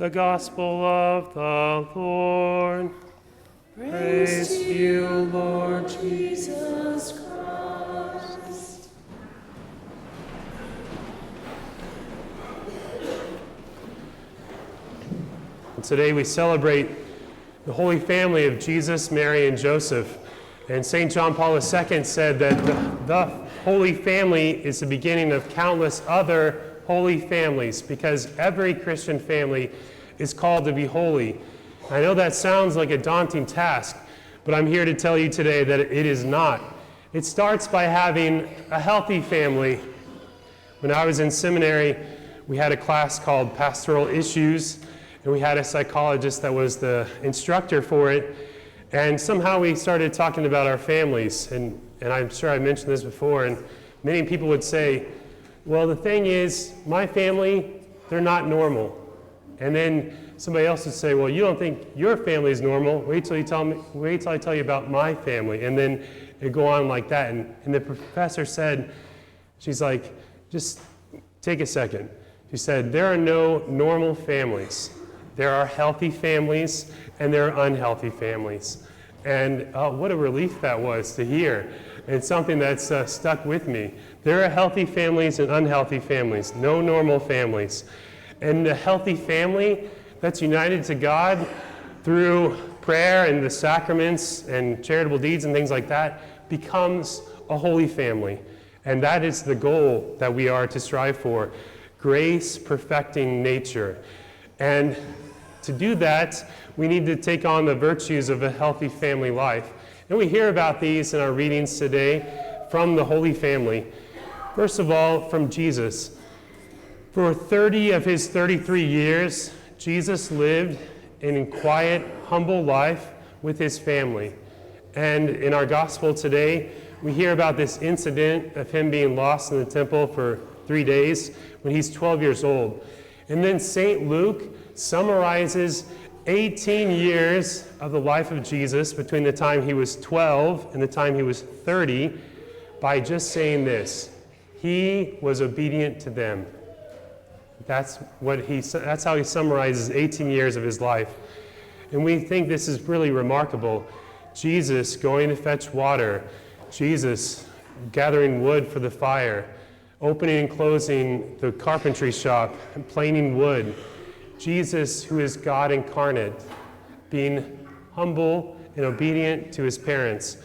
The Gospel of the Lord. Praise to you, Lord Jesus Christ. And today we celebrate the Holy Family of Jesus, Mary, and Joseph. And St. John Paul II said that the Holy Family is the beginning of countless other holy families, because every Christian family is called to be holy. I know that sounds like a daunting task, but I'm here to tell you today that it is not. It starts by having a healthy family. When I was in seminary, we had a class called Pastoral Issues, and we had a psychologist that was the instructor for it. And somehow we started talking about our families, and I'm sure I mentioned this before, and many people would say, well, the thing is, my family, they're not normal. And then somebody else would say, well, you don't think your family is normal? Wait till I tell you about my family. And then it'd go on like that. And the professor said, she's like, just take a second. She said, there are no normal families. There are healthy families, and there are unhealthy families. And what a relief that was to hear. It's something that's stuck with me. There are healthy families and unhealthy families, no normal families. And the healthy family that's united to God through prayer and the sacraments and charitable deeds and things like that becomes a holy family. And that is the goal that we are to strive for, grace perfecting nature. And to do that, we need to take on the virtues of a healthy family life. And we hear about these in our readings today from the Holy Family. First of all, from Jesus. For 30 of his 33 years, Jesus lived in quiet, humble life with his family. And in our gospel today, we hear about this incident of him being lost in the temple for 3 days when he's 12 years old. And then St. Luke summarizes 18 years of the life of Jesus between the time he was 12 and the time he was 30 by just saying this: he was obedient to them. That's how he summarizes 18 years of his life. And we think this is really remarkable. Jesus going to fetch water, Jesus gathering wood for the fire, opening and closing the carpentry shop, and planing wood. Jesus, who is God incarnate, being humble and obedient to his parents,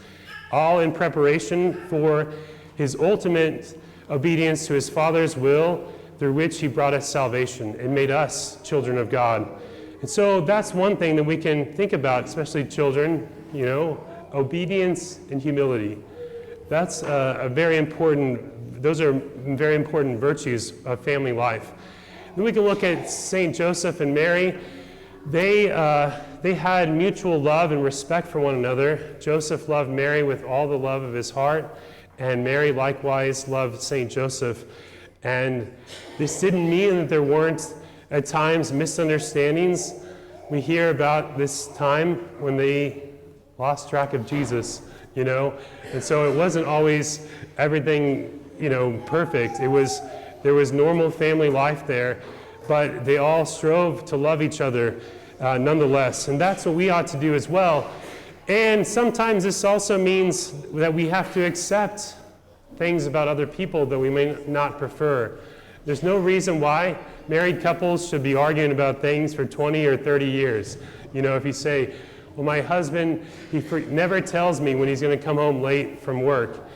all in preparation for his ultimate obedience to his Father's will, through which he brought us salvation and made us children of God. And so that's one thing that we can think about, especially children, obedience and humility. That's those are very important virtues of family life. Then we can look at St. Joseph and Mary. They had mutual love and respect for one another. Joseph loved Mary with all the love of his heart, and Mary likewise loved St. Joseph. And this didn't mean that there weren't at times misunderstandings. We hear about this time when they lost track of Jesus, and so it wasn't always everything, perfect. There was normal family life there, but they all strove to love each other nonetheless. And that's what we ought to do as well. And sometimes this also means that we have to accept things about other people that we may not prefer. There's no reason why married couples should be arguing about things for 20 or 30 years. If you say, well, my husband, he never tells me when he's going to come home late from work.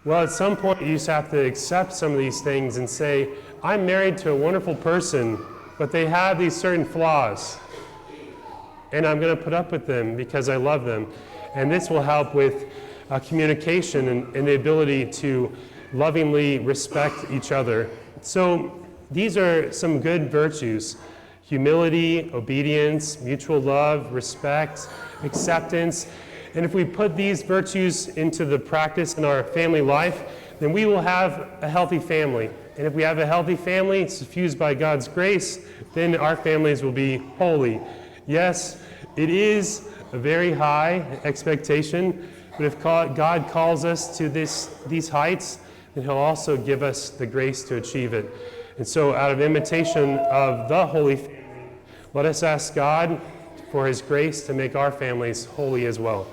Well, at some point, you just have to accept some of these things and say, I'm married to a wonderful person, but they have these certain flaws, and I'm going to put up with them because I love them. And this will help with communication and the ability to lovingly respect each other. So these are some good virtues: humility, obedience, mutual love, respect, acceptance. And if we put these virtues into the practice in our family life, then we will have a healthy family. And if we have a healthy family suffused by God's grace, then our families will be holy. Yes, it is a very high expectation, but if God calls us to these heights, then he'll also give us the grace to achieve it. And so out of imitation of the Holy Family, Let us ask God for his grace to make our families holy as well.